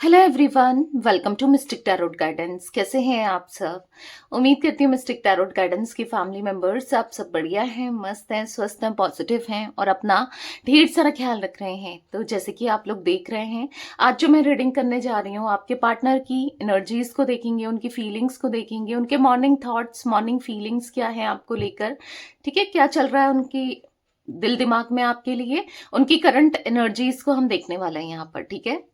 Hello everyone, welcome to Mystic Tarot Guidance. कैसे हैं आप सब? उम्मीद करती हूँ मिस्टिक टैरोट गाइडेंस की फैमिली मेंबर्स आप सब बढ़िया हैं, मस्त हैं, स्वस्थ हैं, पॉजिटिव हैं और अपना ढेर सारा ख्याल रख रहे हैं। तो जैसे कि आप लोग देख रहे हैं, आज जो मैं रीडिंग करने जा रही हूँ, आपके पार्टनर की एनर्जीज को देखेंगे, उनकी फीलिंग्स को देखेंगे, उनके मॉर्निंग थॉट्स, मॉर्निंग फीलिंग्स क्या है आपको लेकर। ठीक है, क्या चल रहा है उनकी दिल दिमाग में आपके लिए, उनकी करंट एनर्जीज को हम देखने वाले हैं यहाँ पर। ठीक है,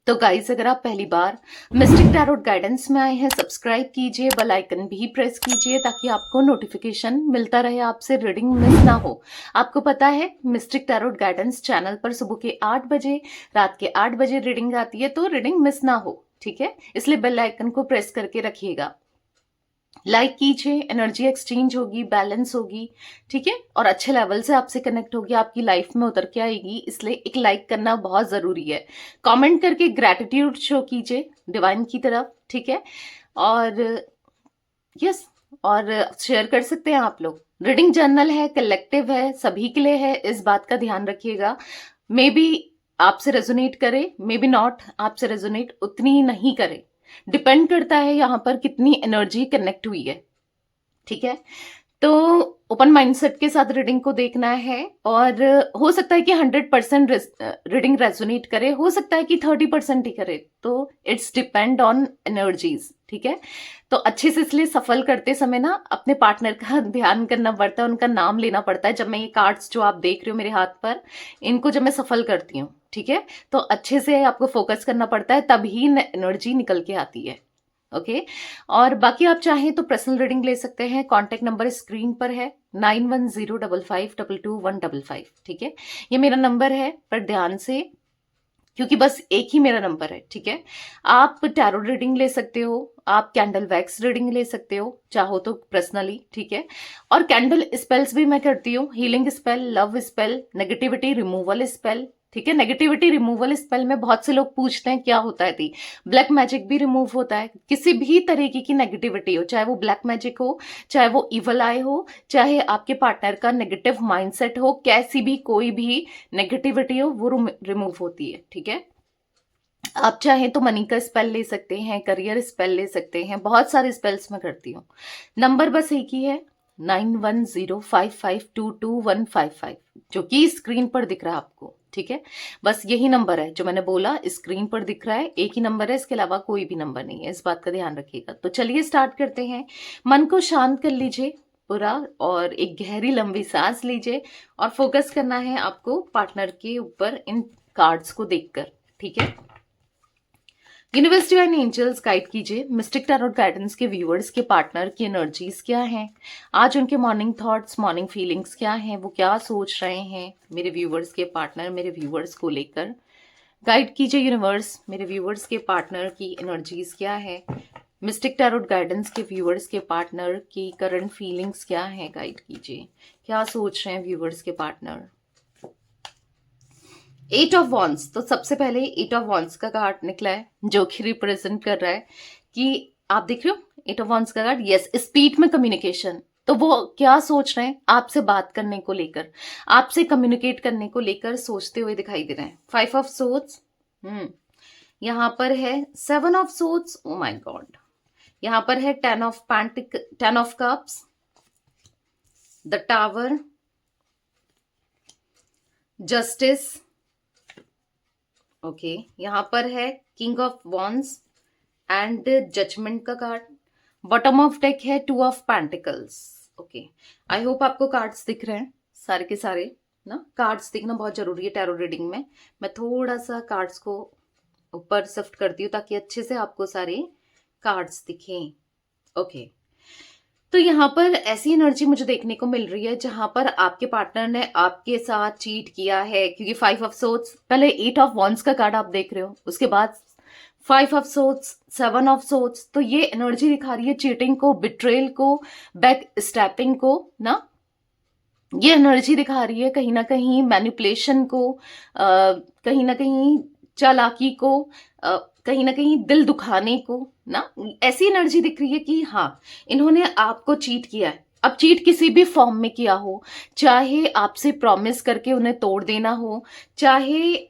तो गाइस, अगर आप पहली बार मिस्टिक टैरोट गाइडेंस में आए हैं, सब्सक्राइब कीजिए, बेल आइकन भी प्रेस कीजिए ताकि आपको नोटिफिकेशन मिलता रहे, आपसे रीडिंग मिस ना हो। आपको पता है मिस्टिक टैरोट गाइडेंस चैनल पर सुबह के 8 बजे, रात के 8 बजे रीडिंग आती है, तो रीडिंग मिस ना हो। ठीक है, इसलिए बेल आइकन को प्रेस करके रखिएगा, लाइक कीजिए, एनर्जी एक्सचेंज होगी, बैलेंस होगी। ठीक है, और अच्छे लेवल से आपसे कनेक्ट होगी, आपकी लाइफ में उतर के आएगी, इसलिए एक लाइक करना बहुत जरूरी है। कमेंट करके ग्रैटिट्यूड शो कीजिए डिवाइन की तरफ। ठीक है, और यस, और शेयर कर सकते हैं आप लोग। रीडिंग जर्नल है, कलेक्टिव है, सभी के लिए है, इस बात का ध्यान रखिएगा। मे बी आपसे रेजोनेट करे, मे बी नॉट आपसे रेजोनेट उतनी ही नहीं करे, डिपेंड करता है यहाँ पर कितनी एनर्जी कनेक्ट हुई है। ठीक है, तो ओपन माइंडसेट के साथ रीडिंग को देखना है, और हो सकता है कि 100% रीडिंग रेजोनेट करे, हो सकता है कि 30% ही करे, तो इट्स डिपेंड ऑन एनर्जीज। ठीक है, तो अच्छे से इसलिए सफल करते समय ना अपने पार्टनर का ध्यान करना पड़ता है, उनका नाम लेना पड़ता है। जब मैं ये कार्ड्स जो आप देख रहे हो मेरे हाथ पर, इनको जब मैं सफल करती हूँ, ठीक है, तो अच्छे से आपको फोकस करना पड़ता है, तभी एनर्जी निकल के आती है। ओके, और बाकी आप चाहें तो पर्सनल रीडिंग ले सकते हैं। कॉन्टेक्ट नंबर स्क्रीन पर है, 9105522155। ठीक है, ये मेरा नंबर है, पर ध्यान से, क्योंकि बस एक ही मेरा नंबर है। ठीक है, आप टैरो रीडिंग ले सकते हो, आप कैंडल वैक्स रीडिंग ले सकते हो, चाहो तो पर्सनली। ठीक है, और कैंडल स्पेल्स भी मैं करती हूँ, healing spell, love spell, negativity removal spell. ठीक है, नेगेटिविटी रिमूवल स्पेल में बहुत से लोग पूछते हैं क्या होता है थी, ब्लैक मैजिक भी रिमूव होता है। किसी भी तरीके की नेगेटिविटी हो, चाहे वो ब्लैक मैजिक हो, चाहे वो इवल आई हो, चाहे आपके पार्टनर का नेगेटिव माइंडसेट हो, कैसी भी कोई भी नेगेटिविटी हो, वो रिमूव होती है। ठीक है, आप चाहें तो मनी का स्पेल ले सकते हैं, करियर स्पेल ले सकते हैं, बहुत सारे स्पेल्स मैं करती हूँ। नंबर बस एक ही है, 9105522155, जो कि स्क्रीन पर दिख रहा है आपको। ठीक है, बस यही नंबर है जो मैंने बोला, स्क्रीन पर दिख रहा है, एक ही नंबर है, इसके अलावा कोई भी नंबर नहीं है, इस बात का ध्यान रखिएगा। तो चलिए स्टार्ट करते हैं। मन को शांत कर लीजिए पूरा, और एक गहरी लंबी सांस लीजिए, और फोकस करना है आपको पार्टनर के ऊपर इन कार्ड्स को देखकर। ठीक है, यूनिवर्स डिवाइन एंजल्स गाइड कीजिए मिस्टिक टैरोट गाइडेंस के व्यूअर्स के पार्टनर की एनर्जीज क्या हैं, आज उनके मॉर्निंग थॉट्स, मॉर्निंग फीलिंग्स क्या हैं, वो क्या सोच रहे हैं मेरे व्यूअर्स के पार्टनर, मेरे व्यूअर्स को लेकर। गाइड कीजिए यूनिवर्स, मेरे व्यूअर्स के पार्टनर की एनर्जीज क्या है, मिस्टिक टैरोट गाइडेंस के व्यूअर्स के पार्टनर की करंट फीलिंग्स क्या है, गाइड कीजिए, क्या सोच रहे हैं व्यूअर्स के पार्टनर। 8 ऑफ वॉन्ड्स, तो सबसे पहले 8 ऑफ वॉन्ड्स का कार्ड निकला है, जो कि रिप्रेजेंट कर रहा है कि आप देख रहे हो 8 ऑफ वॉन्ड्स का कार्ड, यस, स्पीड में कम्युनिकेशन। तो वो क्या सोच रहे हैं आपसे बात करने को लेकर, आपसे कम्युनिकेट करने को लेकर सोचते हुए दिखाई दे रहे हैं। 5 ऑफ सोर्ड्स, यहाँ पर है 7 of swords, oh my God, यहाँ पर है 10 of cups, the tower, justice, okay, यहाँ पर है king of wands and judgement का कार्ड। बॉटम ऑफ डेक है 2 of pentacles. Okay, I hope आपको कार्ड्स दिख रहे हैं सारे के सारे ना। कार्ड्स दिखना बहुत जरूरी है टैरो रीडिंग में। मैं थोड़ा सा कार्ड्स को ऊपर शिफ्ट करती हूँ ताकि अच्छे से आपको सारे कार्ड्स दिखें। ओके, तो यहाँ पर ऐसी एनर्जी मुझे देखने को मिल रही है जहां पर आपके पार्टनर ने आपके साथ चीट किया है, क्योंकि 5 ऑफ सोर्ड्स, पहले 8 ऑफ वॉन्ड्स का कार्ड आप देख रहे हो, उसके बाद 5 ऑफ सोर्ड्स, 7 ऑफ सोर्ड्स, तो ये एनर्जी दिखा रही है चीटिंग को, बिट्रेल को, बैक स्टैपिंग को ना। ये एनर्जी दिखा रही है कहीं ना कहीं मैनिपुलेशन को, कहीं ना कहीं चालाकी को, कहीं ना कहीं दिल दुखाने को ना। ऐसी एनर्जी दिख रही है कि हाँ, इन्होंने आपको चीट किया है। अब चीट किसी भी फॉर्म में किया हो, चाहे आपसे प्रॉमिस करके उन्हें तोड़ देना हो, चाहे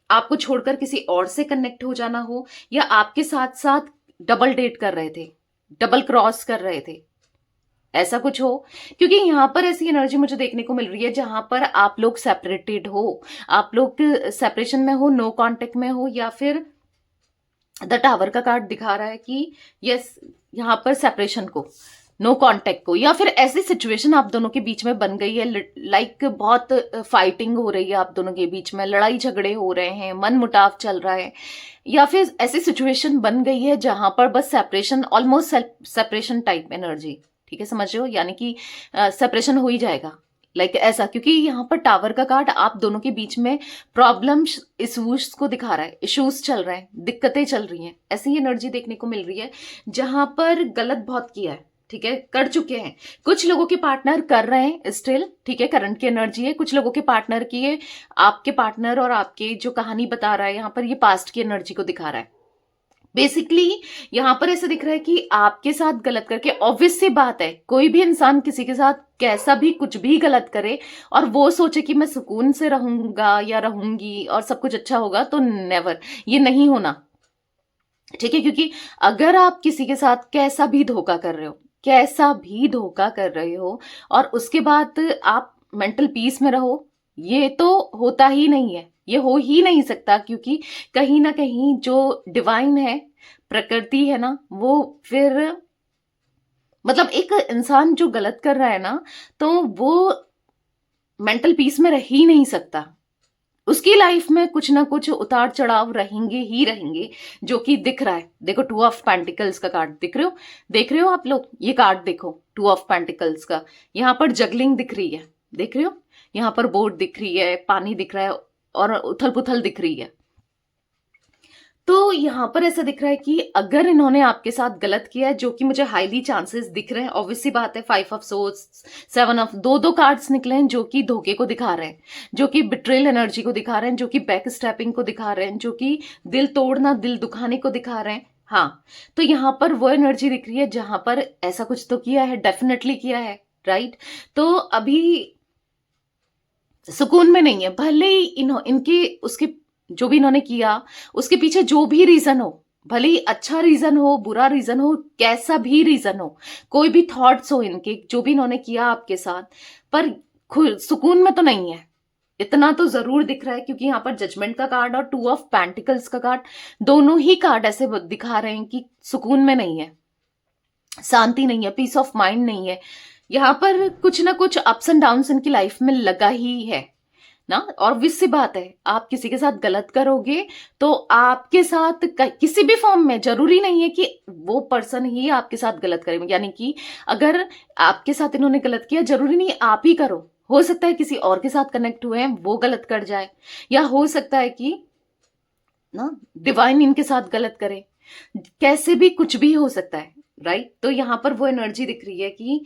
आपको छोड़कर किसी और से कनेक्ट हो जाना हो, या आपके साथ साथ डबल डेट कर रहे थे, डबल क्रॉस कर रहे थे, ऐसा कुछ हो। क्योंकि यहां पर ऐसी एनर्जी मुझे देखने को मिल रही है जहां पर आप लोग सेपरेटेड हो, आप लोग सेपरेशन में हो, नो कांटेक्ट में हो, या फिर द टावर का कार्ड दिखा रहा है कि यस, यहां पर सेपरेशन को, नो कांटेक्ट को, या फिर ऐसी सिचुएशन आप दोनों के बीच में बन गई है, लाइक बहुत फाइटिंग हो रही है आप दोनों के बीच में, लड़ाई झगड़े हो रहे हैं, मन मुटाव चल रहा है, या फिर ऐसी सिचुएशन बन गई है जहां पर बस separation, almost separation type energy, ठीक है, समझ रहे हो, यानी कि सेपरेशन हो ही जाएगा, लाइक ऐसा। क्योंकि यहाँ पर टावर का कार्ड आप दोनों के बीच में प्रॉब्लम्स, इश्यूज को दिखा रहा है, इश्यूज चल रहे हैं, दिक्कतें चल रही हैं, ऐसी एनर्जी देखने को मिल रही है जहां पर गलत बहुत किया है, ठीक है, कर चुके हैं। कुछ लोगों के पार्टनर कर रहे हैं स्टिल, ठीक है, करंट की एनर्जी है। कुछ लोगों के पार्टनर की है, आपके पार्टनर और आपके जो कहानी बता रहा है यहाँ पर, ये पास्ट की एनर्जी को दिखा रहा है। बेसिकली यहां पर ऐसा दिख रहा है कि आपके साथ गलत करके, ऑब्वियस सी बात है, कोई भी इंसान किसी के साथ कैसा भी कुछ भी गलत करे और वो सोचे कि मैं सुकून से रहूंगा या रहूंगी और सब कुछ अच्छा होगा, तो नेवर, ये नहीं होना, ठीक है। क्योंकि अगर आप किसी के साथ कैसा भी धोखा कर रहे हो, कैसा भी धोखा कर रहे हो, और उसके बाद आप मेंटल पीस में रहो, ये तो होता ही नहीं है, ये हो ही नहीं सकता। क्योंकि कहीं ना कहीं जो डिवाइन है, प्रकृति है ना, वो फिर मतलब एक इंसान जो गलत कर रहा है ना, तो वो मेंटल पीस में रह ही नहीं सकता। उसकी लाइफ में कुछ ना कुछ उतार चढ़ाव रहेंगे ही रहेंगे, जो कि दिख रहा है। देखो, 2 ऑफ पेंटिकल्स का कार्ड दिख रहे हो, देख रहे हो आप लोग, ये कार्ड देखो, 2 ऑफ पेंटिकल्स का, यहाँ पर जगलिंग दिख रही है, देख रहे हो, यहाँ पर बोट दिख रही है, पानी दिख रहा है और उथल पुथल दिख रही है। तो यहाँ पर ऐसा दिख रहा है कि अगर इन्होंने आपके साथ गलत किया है, जो कि मुझे हाईली चांसेस दिख रहे हैं, ऑब्वियसली बात है, 5 ऑफ सोर्ड्स, 7 ऑफ, दो कार्ड्स निकले हैं जो कि धोखे को दिखा रहे हैं, जो कि बिट्रेल एनर्जी को दिखा रहे हैं, जो कि बैक स्टेपिंग को दिखा रहे हैं, जो कि दिल तोड़ना, दिल दुखाने को दिखा रहे हैं। हाँ, तो यहाँ पर वो एनर्जी दिख रही है जहां पर ऐसा कुछ तो किया है, डेफिनेटली किया है, राइट। तो अभी सुकून में नहीं है, भले ही इनके उसके जो भी इन्होंने किया, उसके पीछे जो भी रीजन हो, भले ही अच्छा रीजन हो, बुरा रीजन हो, कैसा भी रीजन हो, कोई भी थॉट्स हो इनके, जो भी इन्होंने किया आपके साथ, पर सुकून में तो नहीं है, इतना तो जरूर दिख रहा है। क्योंकि यहाँ पर जजमेंट का कार्ड और 2 ऑफ पेंटिकल्स का कार्ड, दोनों ही कार्ड ऐसे दिखा रहे हैं कि सुकून में नहीं है, शांति नहीं है, पीस ऑफ माइंड नहीं है। यहाँ पर कुछ ना कुछ अप्स एंड डाउन्स इनकी लाइफ में लगा ही है ना। और ऑब्वियस सी बात है, आप किसी के साथ गलत करोगे तो आपके साथ किसी भी फॉर्म में, जरूरी नहीं है कि वो पर्सन ही आपके साथ गलत करे, यानी कि अगर आपके साथ इन्होंने गलत किया, जरूरी नहीं आप ही करो, हो सकता है किसी और के साथ कनेक्ट हुए हैं, वो गलत कर जाए, या हो सकता है कि ना डिवाइन इनके साथ गलत करे, कैसे भी कुछ भी हो सकता है, राइट। तो यहां पर वो एनर्जी दिख रही है कि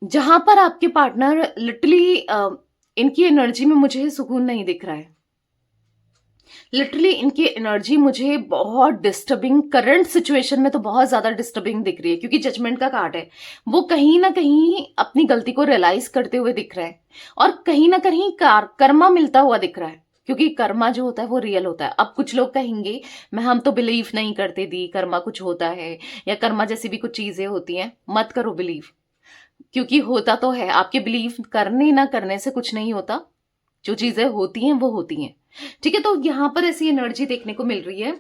जहां पर आपके पार्टनर लिटरली, इनकी एनर्जी में मुझे सुकून नहीं दिख रहा है, लिटरली इनकी एनर्जी मुझे बहुत डिस्टर्बिंग, करंट सिचुएशन में तो बहुत ज्यादा डिस्टर्बिंग दिख रही है। क्योंकि जजमेंट का कार्ड है, वो कहीं ना कहीं अपनी गलती को रियलाइज करते हुए दिख रहा है, और कहीं ना कहीं कर्मा मिलता हुआ दिख रहा है। क्योंकि कर्मा जो होता है वो रियल होता है। अब कुछ लोग कहेंगे, मैं हम तो बिलीव नहीं करते दी, कर्मा कुछ होता है, या कर्मा जैसी भी कुछ चीजें होती हैं, मत करो बिलीव, क्योंकि होता तो है। आपके बिलीव करने ना करने से कुछ नहीं होता, जो चीजें होती हैं वो होती हैं, ठीक है। तो यहां पर ऐसी एनर्जी देखने को मिल रही है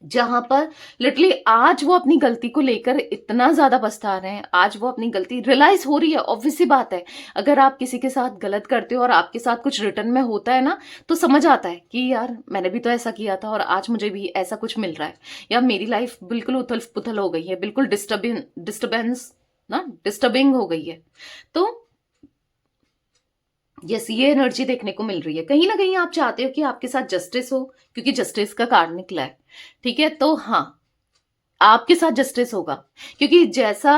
जहां पर लिटरली आज वो अपनी गलती को लेकर इतना ज्यादा पछता रहे हैं, आज वो अपनी गलती रियलाइज हो रही है। ऑब्वियस सी बात है, अगर आप किसी के साथ गलत करते हो और आपके साथ कुछ रिटर्न में होता है ना, तो समझ आता है कि यार मैंने भी तो ऐसा किया था और आज मुझे भी ऐसा कुछ मिल रहा है, या मेरी लाइफ बिल्कुल उथल पुथल हो गई है, बिल्कुल डिस्टर्बेंस ना, डिस्टर्बिंग हो गई है। तो यस, ये एनर्जी देखने को मिल रही है। कहीं ना कहीं आप चाहते हो कि आपके साथ जस्टिस हो, क्योंकि जस्टिस का कार्ड निकला है, ठीक है। तो हाँ, आपके साथ जस्टिस होगा, क्योंकि जैसा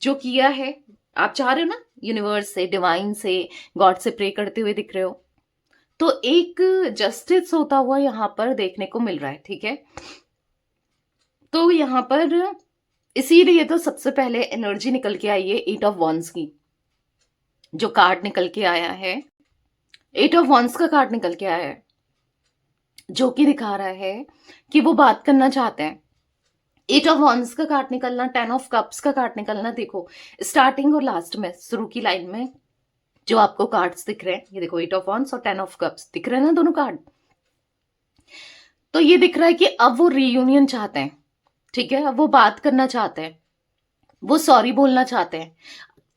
जो किया है, आप चाह रहे हो ना, यूनिवर्स से, डिवाइन से, गॉड से प्रे करते हुए दिख रहे हो, तो एक जस्टिस होता हुआ यहां पर देखने को मिल रहा है, ठीक है। तो यहां पर इसीलिए तो सबसे पहले एनर्जी निकल के आई है 8 ऑफ वॉन्ड्स की, जो कार्ड निकल के आया है एट ऑफ वॉन्स का कार्ड निकल के आया है, जो कि दिखा रहा है कि वो बात करना चाहते हैं। एट ऑफ वॉन्स का कार्ड निकलना, टेन ऑफ कप्स का कार्ड निकलना, देखो स्टार्टिंग और लास्ट में, शुरू की लाइन में जो आपको कार्ड्स दिख रहे हैं, ये देखो एट ऑफ वॉन्स और टेन ऑफ कप्स दिख रहे हैं ना दोनों कार्ड। तो ये दिख रहा है कि अब वो रीयूनियन चाहते हैं, ठीक है, अब वो बात करना चाहते हैं, वो सॉरी बोलना चाहते हैं,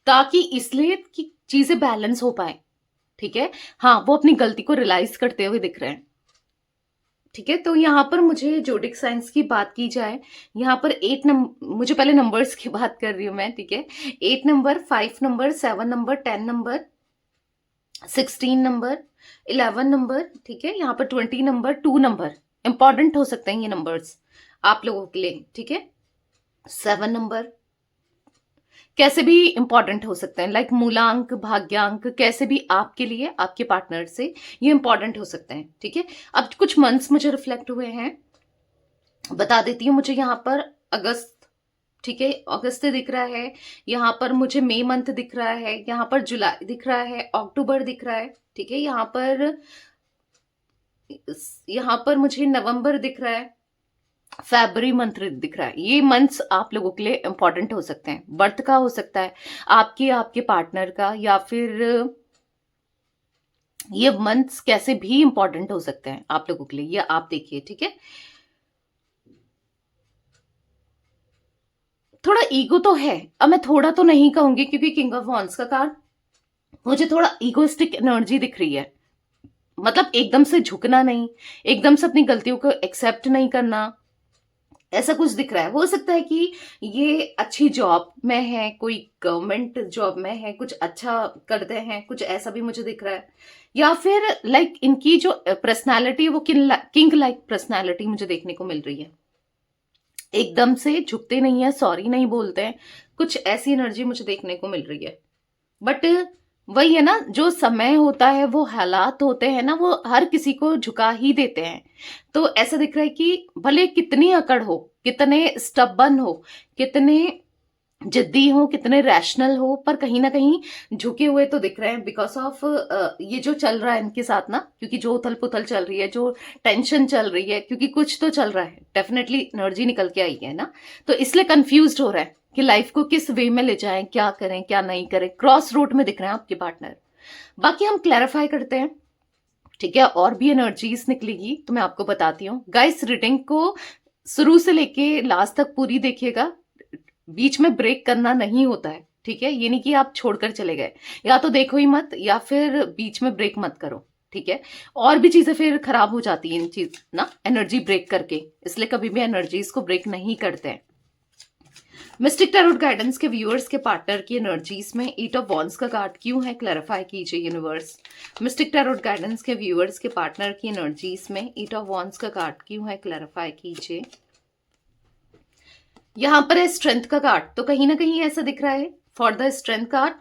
ताकि इसलिए कि चीजें बैलेंस हो पाए, ठीक है। हाँ, वो अपनी गलती को रियलाइज करते हुए दिख रहे हैं, ठीक है। तो यहाँ पर मुझे जोडिक साइंस की बात की जाए, यहाँ पर मुझे पहले नंबर्स की बात कर रही हूं मैं, ठीक है। 8 number, 5 number, 7 number, 10 number, 16 number, 11 number, ठीक है। यहाँ पर 20 नंबर, 2 नंबर इंपॉर्टेंट हो सकते हैं ये नंबर्स आप लोगों के लिए, ठीक है। 7 नंबर कैसे भी इंपॉर्टेंट हो सकते हैं, लाइक मूलांक, भाग्यांक, कैसे भी आपके लिए, आपके पार्टनर से ये इंपॉर्टेंट हो सकते हैं, ठीक है। अब कुछ मंथ्स मुझे रिफ्लेक्ट हुए हैं, बता देती हूँ। मुझे यहाँ पर अगस्त, ठीक है, अगस्त दिख रहा है, यहाँ पर मुझे मई मंथ दिख रहा है, यहाँ पर जुलाई दिख रहा है, अक्टूबर दिख रहा है, ठीक है। यहाँ पर मुझे नवंबर दिख रहा है, फेब्रुअरी मंथ दिख रहा है। ये मंथ्स आप लोगों के लिए इंपॉर्टेंट हो सकते हैं, बर्थ का हो सकता है, आपके पार्टनर का, या फिर ये मंथ्स कैसे भी इंपॉर्टेंट हो सकते हैं आप लोगों के लिए, ये आप देखिए, ठीक है। थोड़ा ईगो तो है, अब मैं थोड़ा तो नहीं कहूंगी, क्योंकि किंग ऑफ वॉन्स का कार्ड मुझे थोड़ा ईगोइस्टिक एनर्जी दिख रही है, मतलब एकदम से झुकना नहीं, एकदम से अपनी गलतियों को एक्सेप्ट नहीं करना, ऐसा कुछ दिख रहा है। हो सकता है कि ये अच्छी जॉब में है, कोई गवर्नमेंट जॉब में है, कुछ अच्छा करते हैं, कुछ ऐसा भी मुझे दिख रहा है। या फिर लाइक इनकी जो पर्सनालिटी है वो किंग लाइक पर्सनालिटी मुझे देखने को मिल रही है, एकदम से झुकते नहीं है, सॉरी नहीं बोलते हैं, कुछ ऐसी एनर्जी मुझे देखने को मिल रही है। बट वही है ना, जो समय होता है, वो हालात होते हैं ना, वो हर किसी को झुका ही देते हैं। तो ऐसा दिख रहा है कि भले कितनी अकड़ हो, कितने स्टबन हो, कितने जिद्दी हो, कितने रैशनल हो, पर कहीं ना कहीं झुके हुए तो दिख रहे हैं, बिकॉज ऑफ ये जो चल रहा है इनके साथ ना, क्योंकि जो उथल पुथल चल रही है, जो टेंशन चल रही है, क्योंकि कुछ तो चल रहा है, डेफिनेटली एनर्जी निकल के आई है ना, तो इसलिए कंफ्यूज हो रहा है कि लाइफ को किस वे में ले जाएं, क्या करें क्या नहीं करें, क्रॉस रूट में दिख रहे हैं आपके पार्टनर। बाकी हम क्लैरिफाई करते हैं, ठीक है, और भी एनर्जीज निकलेगी तो मैं आपको बताती हूँ। गाइस, रीडिंग को शुरू से लेके लास्ट तक पूरी देखिएगा, बीच में ब्रेक करना नहीं होता है, ठीक है। ये नहीं कि आप छोड़कर चले गए, या तो देखो ही मत, या फिर बीच में ब्रेक मत करो, ठीक है। और भी चीजें फिर खराब हो जाती है इन चीज ना, एनर्जी ब्रेक करके, इसलिए कभी भी एनर्जीज को ब्रेक नहीं करते हैं। मिस्टिक टैरोट गाइडेंस के व्यूअर्स के पार्टनर की एनर्जीज में एट ऑफ वॉन्ड्स का कार्ड क्यों है, क्लैरिफाई कीजिए यूनिवर्स। मिस्टिक टैरोट गाइडेंस के व्यूअर्स के पार्टनर की एनर्जीज में एट ऑफ वॉन्ड्स का कार्ड क्यों है, क्लैरिफाई कीजिए। यहां पर है स्ट्रेंथ का कार्ड, तो कहीं ना कहीं ऐसा दिख रहा है for the strength card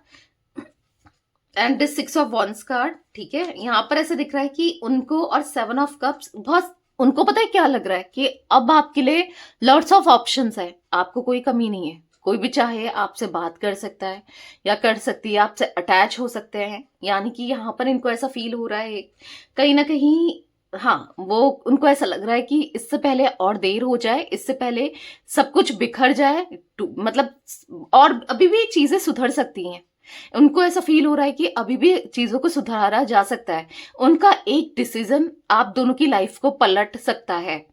and 6 of wands card, ठीक है। यहां पर ऐसा दिख रहा है कि उनको और 7 ऑफ कप्स, बहुत उनको पता है क्या लग रहा है कि अब आपके लिए लॉट्स ऑफ ऑप्शंस है, आपको कोई कमी नहीं है, कोई भी चाहे आपसे बात कर सकता है या कर सकती है, आपसे अटैच हो सकते हैं, यानी कि यहाँ पर इनको ऐसा फील हो रहा है कहीं ना कहीं, हाँ, वो उनको ऐसा लग रहा है कि इससे पहले और देर हो जाए, इससे पहले सब कुछ बिखर जाए, मतलब और अभी भी चीजें सुधर सकती हैं, उनको ऐसा फील हो रहा है कि अभी भी चीजों को सुधारा जा सकता है, उनका एक डिसीजन आप दोनों की लाइफ को पलट सकता है।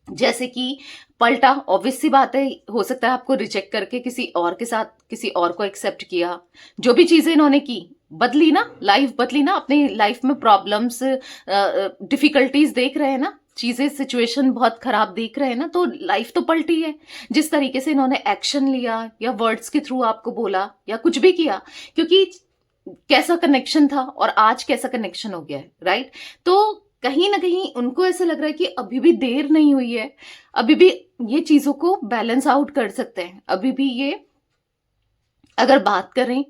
जैसे कि पलटा, ऑब्वियस सी बात है, हो सकता है आपको रिजेक्ट करके किसी और के साथ किसी और को एक्सेप्ट किया, जो भी चीजें इन्होंने की, बदली ना, लाइफ बदली ना, अपनी लाइफ में प्रॉब्लम्स, डिफिकल्टीज देख रहे हैं ना, चीजें, सिचुएशन बहुत खराब देख रहे हैं ना, तो लाइफ तो पलटी है। जिस तरीके से इन्होंने एक्शन लिया या वर्ड्स के थ्रू आपको बोला या कुछ भी किया, क्योंकि कैसा कनेक्शन था और आज कैसा कनेक्शन हो गया है, राइट। तो कहीं ना कहीं उनको ऐसा लग रहा है कि अभी भी देर नहीं हुई है, अभी भी ये चीजों को बैलेंस आउट कर सकते हैं, अभी भी ये अगर बात करें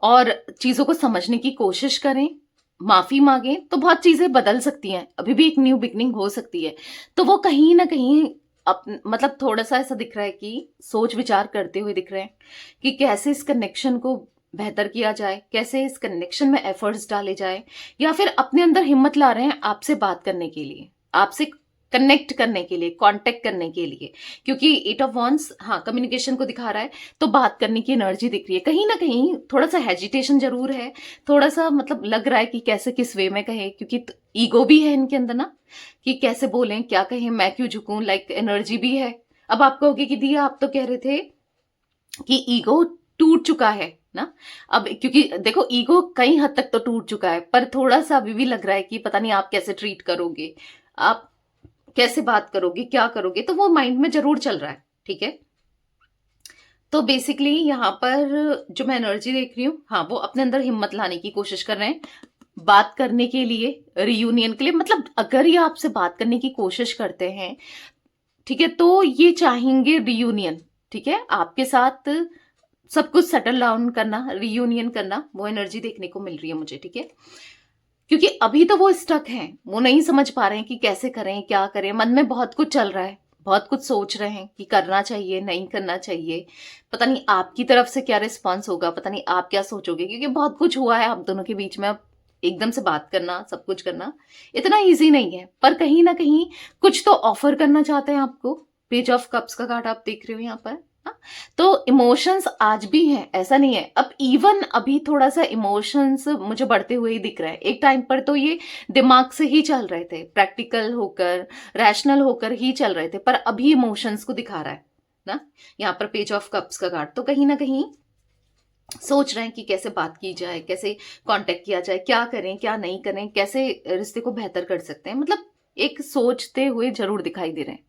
और चीजों को समझने की कोशिश करें, माफी मांगे, तो बहुत चीजें बदल सकती हैं, अभी भी एक न्यू बिगनिंग हो सकती है। तो वो कहीं ना कहीं मतलब थोड़ा सा ऐसा दिख रहा है कि सोच विचार करते हुए दिख रहे हैं कि कैसे इस कनेक्शन को बेहतर किया जाए, कैसे इस कनेक्शन में एफर्ट्स डाले जाए, या फिर अपने अंदर हिम्मत ला रहे हैं आपसे बात करने के लिए, आपसे कनेक्ट करने के लिए, कांटेक्ट करने के लिए, क्योंकि एट ऑफ वॉन्स हाँ कम्युनिकेशन को दिखा रहा है, तो बात करने की एनर्जी दिख रही है। कहीं ना कहीं थोड़ा सा हेजिटेशन जरूर है, थोड़ा सा मतलब लग रहा है कि कैसे किस वे में कहें, क्योंकि ईगो भी है इनके अंदर ना, कि कैसे बोलें, क्या कहें, मैं क्यों झुकूं, लाइक एनर्जी भी है। अब आप कहोगे कि दिया आप तो कह रहे थे कि ईगो टूट चुका है ना। अब क्योंकि देखो ईगो कई हद तक तो टूट चुका है, पर थोड़ा सा अभी भी लग रहा है कि पता नहीं आप कैसे ट्रीट करोगे, आप कैसे बात करोगे, क्या करोगे, तो वो माइंड में जरूर चल रहा है। ठीक है, तो बेसिकली यहाँ पर जो मैं एनर्जी देख रही हूँ, हाँ वो अपने अंदर हिम्मत लाने की कोशिश कर रहे हैं बात करने के लिए, रियूनियन के लिए। मतलब अगर ये आपसे बात करने की कोशिश करते हैं, ठीक है, तो ये चाहेंगे रियूनियन। ठीक है, आपके साथ सब कुछ सेटल डाउन करना, रियूनियन करना, वो एनर्जी देखने को मिल रही है मुझे। ठीक है, क्योंकि अभी तो वो स्टक हैं, वो नहीं समझ पा रहे हैं कि कैसे करें, क्या करें, मन में बहुत कुछ चल रहा है, बहुत कुछ सोच रहे हैं कि करना चाहिए, नहीं करना चाहिए, पता नहीं आपकी तरफ से क्या रिस्पॉन्स होगा, पता नहीं आप क्या सोचोगे, क्योंकि बहुत कुछ हुआ है आप दोनों के बीच में। अब एकदम से बात करना, सब कुछ करना इतना ईजी नहीं है, पर कहीं ना कहीं कुछ तो ऑफर करना चाहते हैं आपको। पेज ऑफ कप्स का कार्ड आप देख रहे हो यहाँ पर। हाँ? तो इमोशंस आज भी हैं, ऐसा नहीं है। अब इवन अभी थोड़ा सा इमोशंस मुझे बढ़ते हुए ही दिख रहे हैं। एक टाइम पर तो ये दिमाग से ही चल रहे थे, प्रैक्टिकल होकर, रैशनल होकर ही चल रहे थे, पर अभी इमोशंस को दिखा रहा है ना यहाँ पर पेज ऑफ कप्स का कार्ड। तो कहीं ना कहीं सोच रहे हैं कि कैसे बात की जाए, कैसे कांटेक्ट किया जाए, क्या करें, क्या नहीं करें, कैसे रिश्ते को बेहतर कर सकते हैं, मतलब एक सोचते हुए जरूर दिखाई दे रहे हैं।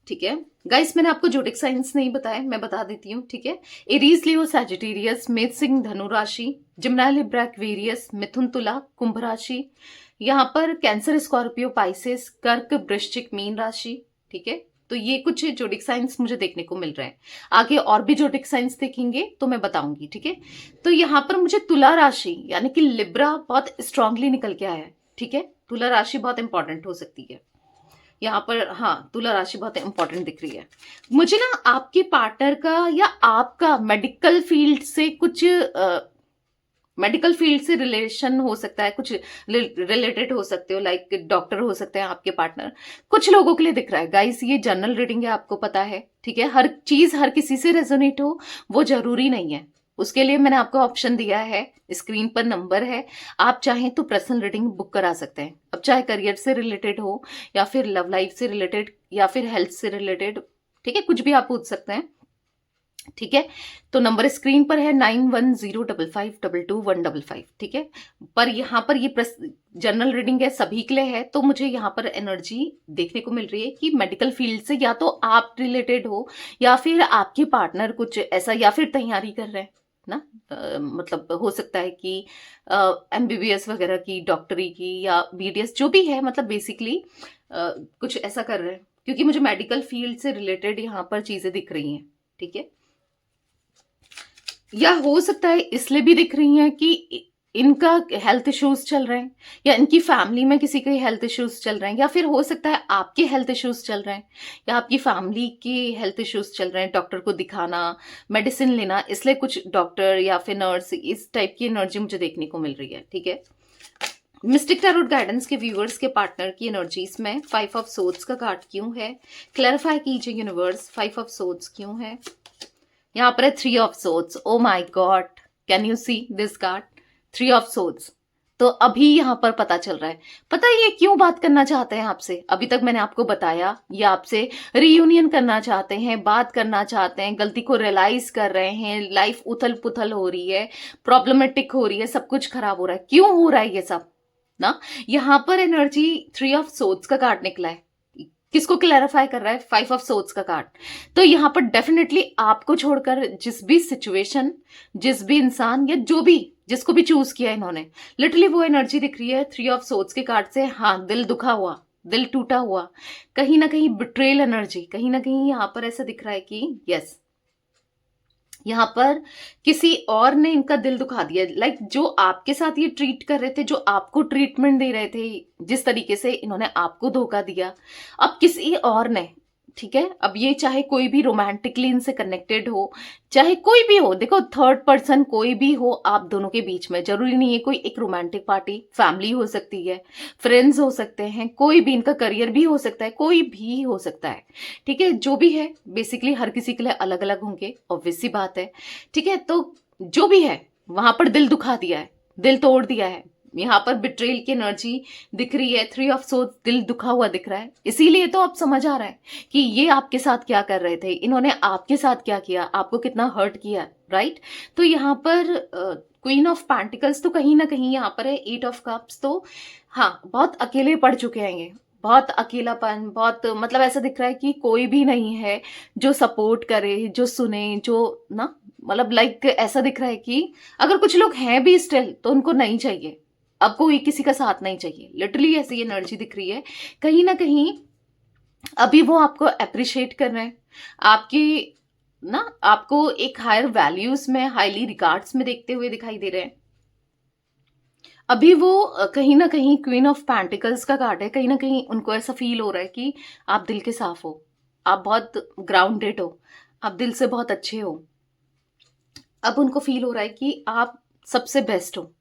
ठीक है गाइस, मैंने आपको जोडिक साइंस नहीं बताया, मैं बता देती हूँ। ठीक है, एरीज लियो सैजिटेरियस, मेष सिंह धनु राशि, जिम्ना लिब्रा एक्वेरियस, मिथुन तुला कुंभ राशि, यहाँ पर कैंसर स्कॉर्पियो पाइसेस, कर्क वृश्चिक मीन राशि। ठीक है, तो ये कुछ जोडिक साइंस मुझे देखने को मिल रहे हैं। आगे और भी जोडिक साइंस देखेंगे तो मैं बताऊंगी। ठीक है, तो यहाँ पर मुझे तुला राशि यानी कि लिब्रा बहुत स्ट्रांगली निकल के आया है। ठीक है, तुला राशि बहुत इंपॉर्टेंट हो सकती है यहाँ पर। हाँ, तुला राशि बहुत इंपॉर्टेंट दिख रही है मुझे ना। आपके पार्टनर का या आपका मेडिकल फील्ड से कुछ मेडिकल फील्ड से रिलेशन हो सकता है, कुछ रिलेटेड हो सकते हो, लाइक डॉक्टर हो सकते हैं आपके पार्टनर। कुछ लोगों के लिए दिख रहा है गाइस, ये जनरल रीडिंग है, आपको पता है। ठीक है, हर चीज हर किसी से रेजोनेट हो वो जरूरी नहीं है। उसके लिए मैंने आपको ऑप्शन दिया है, स्क्रीन पर नंबर है, आप चाहें तो पर्सनल रीडिंग बुक करा सकते हैं। अब चाहे करियर से रिलेटेड हो, या फिर लव लाइफ से रिलेटेड, या फिर हेल्थ से रिलेटेड, ठीक है, कुछ भी आप पूछ सकते हैं। ठीक है, तो नंबर स्क्रीन पर है 9105522155। ठीक है, पर यहाँ पर ये जनरल रीडिंग है, सभी के लिए है, तो मुझे यहाँ पर एनर्जी देखने को मिल रही है कि मेडिकल फील्ड से या तो आप रिलेटेड हो, या फिर आपके पार्टनर कुछ ऐसा, या फिर तैयारी कर रहे हैं ना। मतलब हो सकता है कि एमबीबीएस वगैरह की, डॉक्टरी की, या बीडीएस जो भी है, मतलब बेसिकली कुछ ऐसा कर रहे हैं, क्योंकि मुझे मेडिकल फील्ड से रिलेटेड यहाँ पर चीजें दिख रही हैं। ठीक है, या हो सकता है इसलिए भी दिख रही हैं कि इनका हेल्थ इश्यूज चल रहे हैं, या इनकी फैमिली में किसी के हेल्थ इश्यूज चल रहे हैं, या फिर हो सकता है आपके हेल्थ इश्यूज चल रहे हैं, या आपकी फैमिली के हेल्थ इश्यूज चल रहे हैं, डॉक्टर को दिखाना, मेडिसिन लेना, इसलिए कुछ डॉक्टर या फिर नर्स, इस टाइप की एनर्जी मुझे देखने को मिल रही है। ठीक है, मिस्टिक टैरोट गाइडेंस के व्यूअर्स के पार्टनर की एनर्जीज में 5 ऑफ सोर्ड्स का कार्ड क्यों है, क्लैरिफाई कीजिए यूनिवर्स, 5 ऑफ सोर्ड्स क्यों है। यहाँ पर है 3 of swords. Oh my God, can you see this card, 3 of swords. तो अभी यहाँ पर पता चल रहा है, पता है ये क्यों बात करना चाहते हैं आपसे। अभी तक मैंने आपको बताया, ये आपसे रियूनियन करना चाहते हैं, बात करना चाहते हैं, गलती को रियलाइज कर रहे हैं, लाइफ उथल पुथल हो रही है, प्रॉब्लमेटिक हो रही है, सब कुछ खराब हो रहा है। क्यों हो रहा है ये सब ना। यहाँ पर एनर्जी 3 ऑफ सोर्ड्स का कार्ड निकला है, किसको क्लैरिफाई कर रहा है, 5 ऑफ सोर्ड्स का कार्ड। तो यहाँ पर डेफिनेटली आपको छोड़कर जिस भी सिचुएशन, जिस भी इंसान, या जो भी जिसको भी चूज किया इन्होंने, लिटरली वो एनर्जी दिख रही है 3 ऑफ सोर्ड्स के कार्ड से। हाँ, दिल दुखा हुआ, दिल टूटा हुआ, कहीं ना कहीं बिट्रेल एनर्जी, कहीं ना कहीं यहाँ पर ऐसा दिख रहा है कि यस, यहाँ पर किसी और ने इनका दिल दुखा दिया। लाइक जो आपके साथ ये ट्रीट कर रहे थे, जो आपको ट्रीटमेंट दे रहे थे, जिस तरीके से इन्होंने आपको धोखा दिया, अब किसी और ने ठीक है, अब ये चाहे कोई भी रोमांटिकली इनसे कनेक्टेड हो, चाहे कोई भी हो, देखो थर्ड पर्सन कोई भी हो आप दोनों के बीच में, जरूरी नहीं है कोई एक रोमांटिक पार्टी, फैमिली हो सकती है, फ्रेंड्स हो सकते हैं, कोई भी, इनका करियर भी हो सकता है, कोई भी हो सकता है। ठीक है, जो भी है बेसिकली हर किसी के लिए अलग अलग होंगे, ऑब्वियस सी बात है। ठीक है, तो जो भी है वहां पर दिल दुखा दिया है, दिल तोड़ दिया है, यहाँ पर बिट्रेल की एनर्जी दिख रही है, 3 ऑफ सोर्ड्स, दिल दुखा हुआ दिख रहा है। इसीलिए तो आप समझ आ रहा है कि ये आपके साथ क्या कर रहे थे, इन्होंने आपके साथ क्या किया, आपको कितना हर्ट किया, राइट। तो यहाँ पर क्वीन ऑफ पैंटिकल्स तो कहीं ना कहीं यहाँ पर है, 8 ऑफ कप्स, तो हाँ बहुत अकेले पड़ चुके हैं ये, बहुत अकेलापन, बहुत मतलब ऐसा दिख रहा है कि कोई भी नहीं है जो सपोर्ट करे, जो सुने, जो ना, मतलब लाइक ऐसा दिख रहा है कि अगर कुछ लोग हैं भी स्टिल तो उनको नहीं चाहिए, अब कोई किसी का साथ नहीं चाहिए, लिटरली ऐसी एनर्जी दिख रही है। कहीं ना कहीं अभी वो आपको अप्रिशिएट कर रहे हैं, आपकी ना, आपको एक हायर वैल्यूज में, हाईली रिगार्ड्स में देखते हुए दिखाई दे रहे हैं। अभी वो कहीं ना कहीं क्वीन ऑफ पैंटिकल्स का कार्ड है, कहीं ना कहीं उनको ऐसा फील हो रहा है कि आप दिल के साफ हो, आप बहुत ग्राउंडेड हो, आप दिल से बहुत अच्छे हो। अब उनको फील हो रहा है कि आप सबसे बेस्ट हो।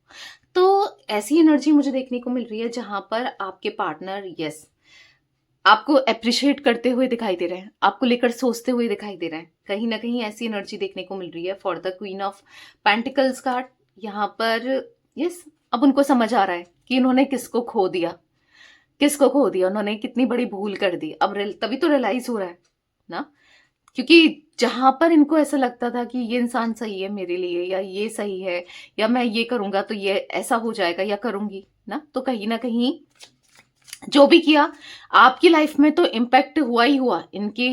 तो ऐसी एनर्जी मुझे देखने को मिल रही है जहां पर आपके पार्टनर, यस, आपको अप्रिशिएट करते हुए दिखाई दे रहे हैं, आपको लेकर सोचते हुए दिखाई दे रहे हैं। कहीं ना कहीं ऐसी एनर्जी देखने को मिल रही है for the queen of pentacles card यहाँ पर। यस, अब उनको समझ आ रहा है कि इन्होंने किसको खो दिया, किसको खो दिया, उन्होंने कितनी बड़ी भूल कर दी। अब तभी तो रियलाइज हो रहा है ना, क्योंकि जहां पर इनको ऐसा लगता था कि ये इंसान सही है मेरे लिए, या ये सही है, या मैं ये करूंगा तो ये ऐसा हो जाएगा, या करूंगी ना, तो कहीं ना कहीं जो भी किया आपकी लाइफ में तो इम्पैक्ट हुआ ही हुआ इनके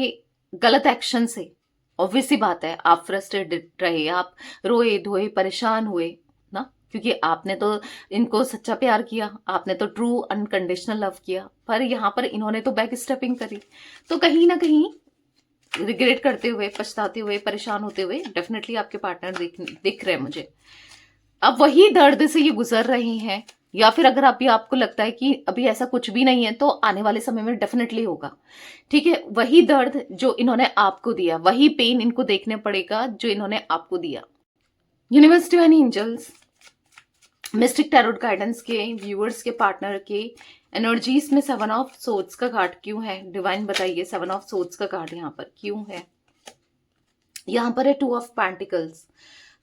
गलत एक्शन से। ऑब्वियस सी बात है, आप फ्रस्ट्रेटेड रहे, आप रोए धोए परेशान हुए ना, क्योंकि आपने तो इनको सच्चा प्यार किया, आपने तो ट्रू अनकंडीशनल लव किया, पर यहाँ पर इन्होंने तो बैक स्टेपिंग करी। तो कहीं ना कहीं रिग्रेट करते हुए, पछताते हुए, परेशान होते हुए डेफिनेटली आपके पार्टनर दिख रहे हैं मुझे। अब वही दर्द से ये गुजर रहे हैं, या फिर अगर अभी आपको लगता है कि अभी ऐसा कुछ भी नहीं है तो आने वाले समय में डेफिनेटली होगा। ठीक है, वही दर्द जो इन्होंने आपको दिया, वही पेन इनको देखने पड़ेगा जो इन्होंने आपको दिया। Universe, divine angels, Mystic Tarot Guidance के व्यूअर्स के पार्टनर के एनर्जीज में 7 ऑफ सोर्ड्स का कार्ड क्यों है? डिवाइन बताइए, 7 ऑफ सोर्ड्स का कार्ड यहाँ पर क्यों है? यहाँ पर है 2 ऑफ पेंटिकल्स,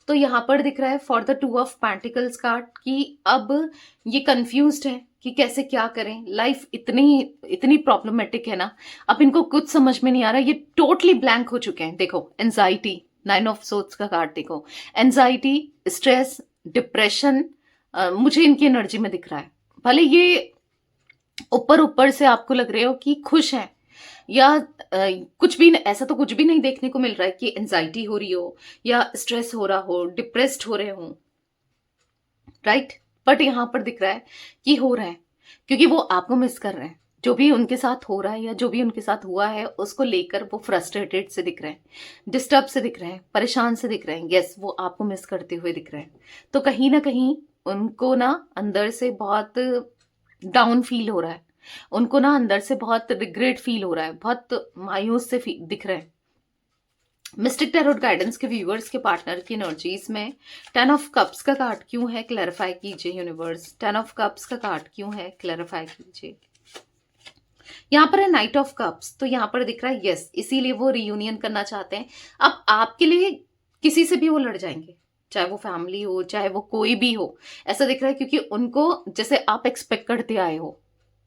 तो यहाँ पर दिख रहा है for the 2 of pentacles card कि अब ये कंफ्यूज्ड है कि कैसे क्या करें। लाइफ इतनी इतनी प्रॉब्लमेटिक है ना, अब इनको कुछ समझ में नहीं आ रहा, ये टोटली ब्लैंक हो चुके हैं। देखो एंजाइटी, 9 ऑफ सोर्ड्स का कार्ड देखो, एंजाइटी, स्ट्रेस, डिप्रेशन मुझे इनकी एनर्जी में दिख रहा है। भले ये ऊपर ऊपर से आपको लग रहे हो कि खुश हैं, या कुछ भी ऐसा तो कुछ भी नहीं देखने को मिल रहा है कि एंजाइटी हो रही हो या स्ट्रेस हो रहा हो, डिप्रेस्ड हो रहे हो, राइट। बट यहाँ पर दिख रहा है कि हो रहा है, क्योंकि वो आपको मिस कर रहे हैं। जो भी उनके साथ हो रहा है या जो भी उनके साथ हुआ है उसको लेकर वो फ्रस्ट्रेटेड से दिख रहे हैं, डिस्टर्ब से दिख रहे हैं, परेशान से दिख रहे हैं। यस, वो आपको मिस करते हुए दिख रहे हैं। तो कहीं ना कहीं उनको ना अंदर से बहुत डाउन फील हो रहा है, उनको ना अंदर से बहुत रिग्रेट फील हो रहा है, बहुत मायूस से दिख रहे हैं। मिस्टिक टैरोट गाइडेंस के व्यूअर्स के पार्टनर की एनर्जीज में 10 ऑफ कप्स का कार्ड क्यों है? क्लैरिफाई कीजिए यूनिवर्स, 10 ऑफ कप्स का कार्ड क्यों है? क्लैरिफाई कीजिए। यहाँ पर है नाइट ऑफ कप्स, तो यहाँ पर दिख रहा है यस, इसीलिए वो रियूनियन करना चाहते हैं। अब आपके लिए किसी से भी वो लड़ जाएंगे, चाहे वो फैमिली हो, चाहे वो कोई भी हो, ऐसा दिख रहा है, क्योंकि उनको जैसे आप एक्सपेक्ट करते आए हो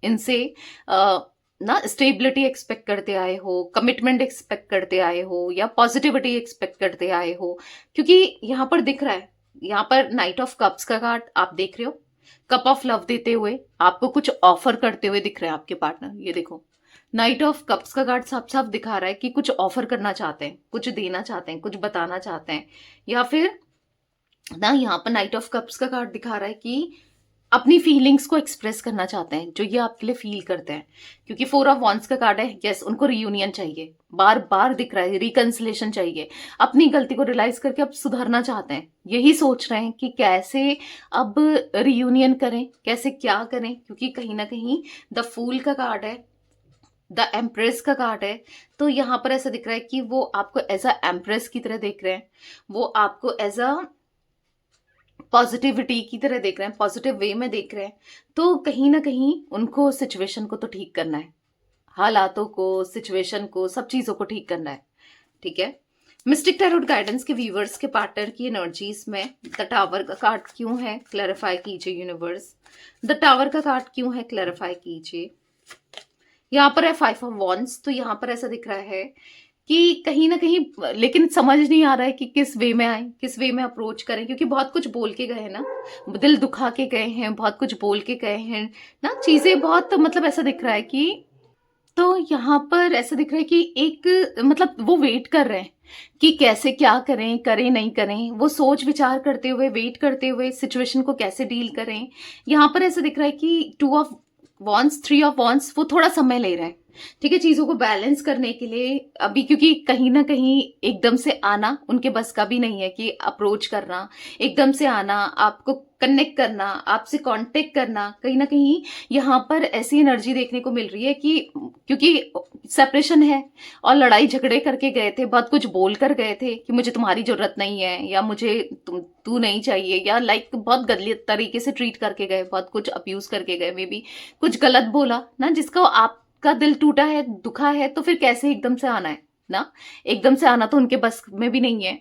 इनसे ना, स्टेबिलिटी एक्सपेक्ट करते आए हो, कमिटमेंट एक्सपेक्ट करते आए हो, या पॉजिटिविटी एक्सपेक्ट करते आए हो, क्योंकि यहाँ पर दिख रहा है, यहाँ पर नाइट ऑफ कप्स का कार्ड आप देख रहे हो, कप ऑफ लव देते हुए आपको कुछ ऑफर करते हुए दिख रहे हैं आपके पार्टनर। ये देखो, नाइट ऑफ कप्स का कार्ड साफ साफ दिखा रहा है कि कुछ ऑफर करना चाहते हैं, कुछ देना चाहते हैं, कुछ बताना चाहते हैं, या फिर ना यहाँ पर नाइट ऑफ कप्स का कार्ड दिखा रहा है कि अपनी फीलिंग्स को एक्सप्रेस करना चाहते हैं, जो ये आपके लिए फील करते हैं। क्योंकि 4 ऑफ वॉन्ड्स का कार्ड है, यस, उनको रियूनियन चाहिए, बार बार दिख रहा है, रिकंसिलेशन चाहिए, अपनी गलती को रियलाइज करके अब सुधरना चाहते हैं, यही सोच रहे हैं कि कैसे अब रियूनियन करें, कैसे क्या करें, क्योंकि कहीं ना कहीं द फूल का कार्ड है, द एम्प्रेस का कार्ड है, तो यहाँ पर ऐसा दिख रहा है कि वो आपको एज अ एम्प्रेस की तरह देख रहे हैं, वो आपको एज अ पॉजिटिविटी की तरह देख रहे हैं, पॉजिटिव वे में देख रहे हैं। तो कहीं ना कहीं उनको सिचुएशन को तो ठीक करना है, हालातों को, सिचुएशन को, सब चीजों को ठीक करना है। ठीक है, मिस्टिक टैरोट गाइडेंस के व्यूवर्स के पार्टनर की एनर्जीज में द टावर का कार्ड क्यों है, क्लैरिफाई कीजिए यूनिवर्स। द टावर का कार्ड क्यों है, क्लैरिफाई कीजिए। यहाँ पर है 5 ऑफ वॉन्ड्स, तो यहाँ पर ऐसा दिख रहा है कि कहीं ना कहीं, लेकिन समझ नहीं आ रहा है कि किस वे में आए, किस वे में अप्रोच करें, क्योंकि बहुत कुछ बोल के गए ना, दिल दुखा के गए हैं, बहुत कुछ बोल के गए हैं ना, चीजें बहुत, मतलब ऐसा दिख रहा है कि, तो यहाँ पर ऐसा दिख रहा है कि एक, मतलब वो वेट कर रहे हैं कि कैसे क्या करें, करें नहीं करें, वो सोच विचार करते हुए, वेट करते हुए सिचुएशन को कैसे डील करें। यहाँ पर ऐसा दिख रहा है कि 2 ऑफ वॉन्स, 3 ऑफ वॉन्स, वो थोड़ा समय ले रहे हैं, ठीक है, चीजों को बैलेंस करने के लिए अभी, क्योंकि कहीं ना कहीं एकदम से आना उनके बस का भी नहीं है कि अप्रोच करना, एकदम से आना, आपको कनेक्ट करना, आपसे कांटेक्ट करना, कहीं ना कहीं यहाँ पर ऐसी एनर्जी देखने को मिल रही है कि क्योंकि सेपरेशन है और लड़ाई झगड़े करके गए थे, बहुत कुछ बोल कर गए थे कि मुझे तुम्हारी जरूरत नहीं है, या मुझे तू नहीं चाहिए, या लाइक बहुत गलत तरीके से ट्रीट करके गए, बहुत कुछ अब्यूज करके गए, मे बी कुछ गलत बोला ना, जिसका आपका दिल टूटा है, दुखा है, तो फिर कैसे एकदम से आना है ना, एकदम से आना तो उनके बस में भी नहीं है।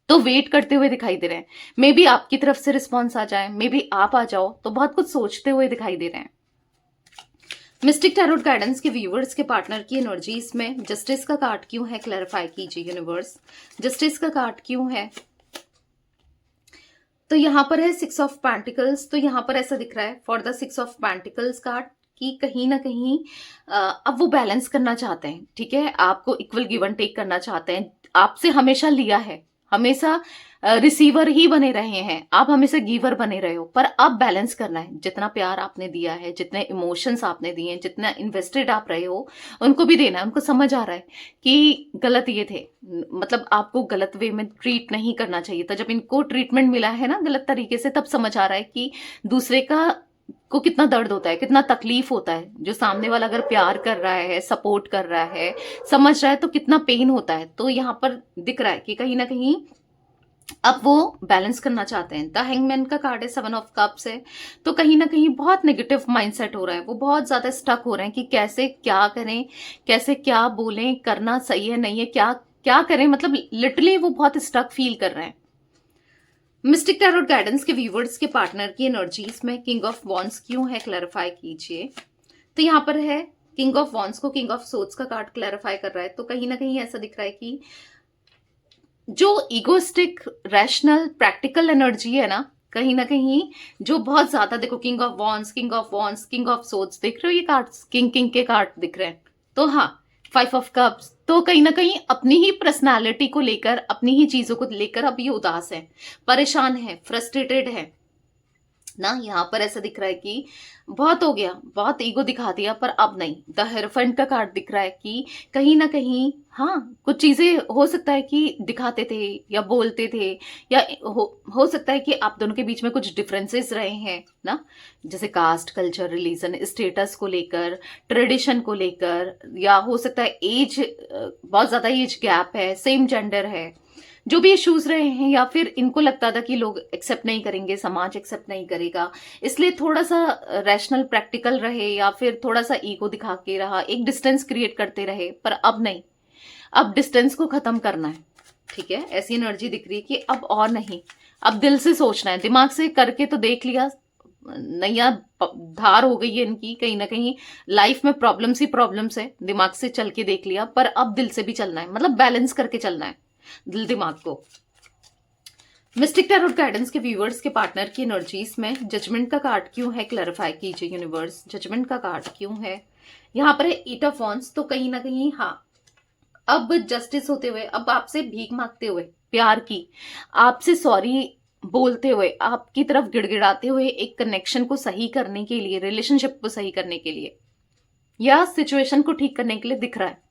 तो वेट करते हुए दिखाई दे रहे हैं, मे बी आपकी तरफ से रिस्पॉन्स आ जाए, मे बी आप आ जाओ, तो बहुत कुछ सोचते हुए दिखाई दे रहे हैं। मिस्टिक टैरोट गाइडेंस के व्यूवर्स के पार्टनर की एनर्जीज में जस्टिस का कार्ड क्यों है, क्लैरिफाई कीजिए यूनिवर्स। जस्टिस का कार्ड क्यों है, तो यहाँ पर है 6 ऑफ पेंटिकल्स, तो यहाँ पर ऐसा दिख रहा है for the 6 of pentacles card कि कहीं ना कहीं अब वो बैलेंस करना चाहते हैं, ठीक है, आपको इक्वल गिव एंड टेक करना चाहते हैं, आपसे हमेशा लिया है, हमेशा रिसीवर ही बने रहे हैं, आप हमेशा गिवर बने रहे हो, पर अब बैलेंस करना है, जितना प्यार आपने दिया है, जितने इमोशंस आपने दिए हैं, जितना इन्वेस्टेड आप रहे हो, उनको भी देना है। उनको समझ आ रहा है कि गलत ये थे, मतलब आपको गलत वे में ट्रीट नहीं करना चाहिए था, जब इनको ट्रीटमेंट मिला है ना गलत तरीके से, तब समझ आ रहा है कि दूसरे का को कितना दर्द होता है, कितना तकलीफ होता है, जो सामने वाला अगर प्यार कर रहा है, सपोर्ट कर रहा है, समझ रहा है, तो कितना पेन होता है। तो यहाँ पर दिख रहा है कि कहीं ना कहीं अब वो बैलेंस करना चाहते हैं। द हैंगमैन का कार्ड है, 7 ऑफ कप्स है, तो कहीं ना कहीं बहुत नेगेटिव माइंडसेट हो रहा है, वो बहुत ज्यादा स्टक हो रहे हैं कि कैसे क्या करें, कैसे क्या बोलें, करना सही है नहीं है, क्या क्या करें, मतलब लिटरली वो बहुत स्टक फील कर रहे हैं। मिस्टिक टैरोट गाइडेंस के व्यूवर्स के पार्टनर की एनर्जीज में किंग ऑफ वॉन्ड्स क्यों है, क्लैरिफाई कीजिए। तो यहाँ पर है किंग ऑफ वॉन्ड्स को किंग ऑफ सोर्ड्स का कार्ड क्लैरिफाई कर रहा है, तो कहीं ना कहीं ऐसा दिख रहा है कि जो इगोस्टिक, रैशनल, प्रैक्टिकल एनर्जी है ना, कहीं ना कहीं जो बहुत ज्यादा, देखो king of wands, king of wands, king of swords, देख रहे हो ये कार्ड्स, किंग किंग के कार्ड दिख रहे हैं, तो हाँ 5 ऑफ कप्स, तो कहीं ना कहीं अपनी ही पर्सनालिटी को लेकर, अपनी ही चीजों को लेकर अब ये उदास है, परेशान है, फ्रस्ट्रेटेड है ना। यहाँ पर ऐसा दिख रहा है कि बहुत हो गया, बहुत ईगो दिखा दिया, पर अब नहीं। द हेरोफेंट का कार्ड दिख रहा है कि कहीं ना कहीं हाँ कुछ चीजें हो सकता है कि दिखाते थे या बोलते थे, या हो सकता है कि आप दोनों के बीच में कुछ डिफरेंसेस रहे हैं ना, जैसे कास्ट, कल्चर, रिलीजन, स्टेटस को लेकर, ट्रेडिशन को लेकर, या हो सकता है एज, बहुत ज्यादा एज गैप है, सेम जेंडर है, जो भी इश्यूज रहे हैं, या फिर इनको लगता था कि लोग एक्सेप्ट नहीं करेंगे, समाज एक्सेप्ट नहीं करेगा, इसलिए थोड़ा सा रैशनल, प्रैक्टिकल रहे, या फिर थोड़ा सा ईगो दिखा के रहा, एक डिस्टेंस क्रिएट करते रहे, पर अब नहीं, अब डिस्टेंस को खत्म करना है, ठीक है। ऐसी एनर्जी दिख रही है कि अब और नहीं, अब दिल से सोचना है, दिमाग से करके तो देख लिया, नैया धार हो गई है इनकी, कहीं ना कहीं लाइफ में प्रॉब्लम्स ही प्रॉब्लम्स है, दिमाग से चल के देख लिया, पर अब दिल से भी चलना है, मतलब बैलेंस करके चलना है दिल दिमाग को। मिस्टिक टैरोट गाइडेंस के व्यूवर्स के पार्टनर की एनर्जीज में जजमेंट का कार्ड क्यों है, क्लैरिफाई कीजिए यूनिवर्स। जजमेंट का कार्ड क्यों है, यहाँ पर है 8 ऑफ वॉन्ड्स, तो कहीं ना कहीं हाँ अब जस्टिस होते हुए, अब आपसे भीख मांगते हुए, प्यार की, आपसे सॉरी बोलते हुए, आपकी तरफ गिड़गिड़ाते हुए, एक कनेक्शन को सही करने के लिए, रिलेशनशिप को सही करने के लिए, या सिचुएशन को ठीक करने के लिए दिख रहा है,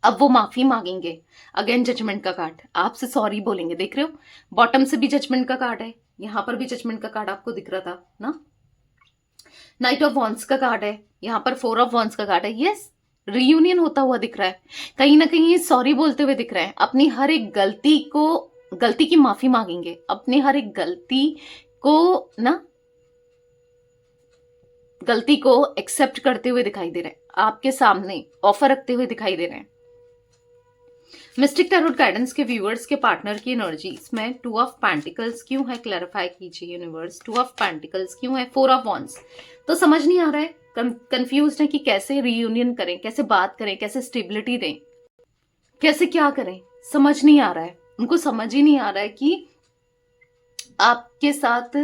अब वो माफी मांगेंगे। अगेन जजमेंट का कार्ड, आपसे सॉरी बोलेंगे, देख रहे हो बॉटम से भी जजमेंट का कार्ड है, यहां पर भी जजमेंट का कार्ड आपको दिख रहा था ना। नाइट ऑफ वॉन्ड्स का कार्ड है, यहाँ पर 4 ऑफ वॉन्ड्स का कार्ड है। यस, रियूनियन होता हुआ दिख रहा है, कहीं ना कहीं ये सॉरी बोलते हुए दिख रहे हैं, अपनी हर एक गलती की माफी मांगेंगे, अपनी हर एक गलती को एक्सेप्ट करते हुए दिखाई दे रहे हैं, आपके सामने ऑफर रखते हुए दिखाई दे रहे हैं। मिस्टिक टैरोट गाइडेंस के व्यूअर्स के पार्टनर की एनर्जीज में 2 ऑफ पेंटिकल्स क्यों है, क्लैरिफाई कीजिए यूनिवर्स। 2 ऑफ पेंटिकल्स क्यों है, 4 ऑफ वॉन्ड्स। तो समझ नहीं आ रहा है, कंफ्यूज है कि कैसे रीयूनियन करें, कैसे बात करें, कैसे स्टेबिलिटी दें, कैसे क्या करें, समझ नहीं आ रहा है। उनको समझ ही नहीं आ रहा है कि आपके साथ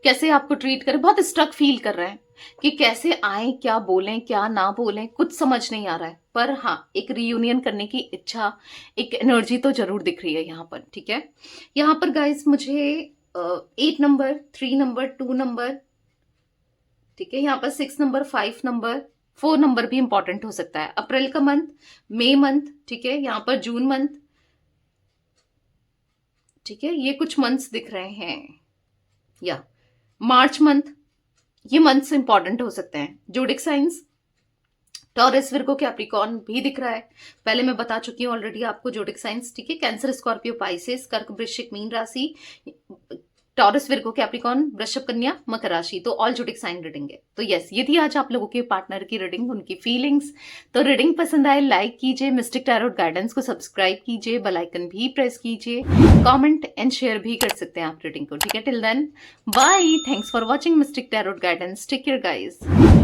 कैसे आपको ट्रीट करें, बहुत स्ट्रक फील कर रहे हैं कि कैसे आए, क्या बोलें, क्या ना बोलें, कुछ समझ नहीं आ रहा है। पर हाँ, एक रीयूनियन करने की इच्छा, एक एनर्जी तो जरूर दिख रही है यहाँ पर। ठीक है, यहाँ पर गाइस मुझे 8 नंबर, 3 नंबर, 2 नंबर, ठीक है, यहाँ पर 6 नंबर, 5 नंबर, 4 नंबर भी इंपॉर्टेंट हो सकता है। अप्रैल का मंथ, मई मंथ, ठीक है, यहाँ पर जून मंथ, ठीक है, ये कुछ मंथ्स दिख रहे हैं, या मार्च मंथ, ये मंथ्स इंपॉर्टेंट हो सकते हैं। जोडिक साइंस टॉरस, विर्गो, कैप्रिकॉर्न भी दिख रहा है, पहले मैं बता चुकी हूँ ऑलरेडी आपको जोडिक साइंस। ठीक है, कैंसर, स्कॉर्पियो, पाइसेस, कर्क, वृश्चिक, मीन राशि, टॉरस, विर्गो, कैप्रिकॉर्न, वृषभ, कन्या, मकर राशि, तो ऑल जोडिक साइन रीडिंग है। तो यस, ये थी आज आप लोगों के पार्टनर की रीडिंग, उनकी फीलिंग्स। तो रीडिंग पसंद आए लाइक कीजिए, मिस्टिक टैरोट गाइडेंस को सब्सक्राइब कीजिए, बेल आइकन भी प्रेस कीजिए, कमेंट एंड शेयर भी कर सकते हैं आप रीडिंग को। ठीक है, till then bye, thanks for watching Mystic Tarot Guidance, take care guys.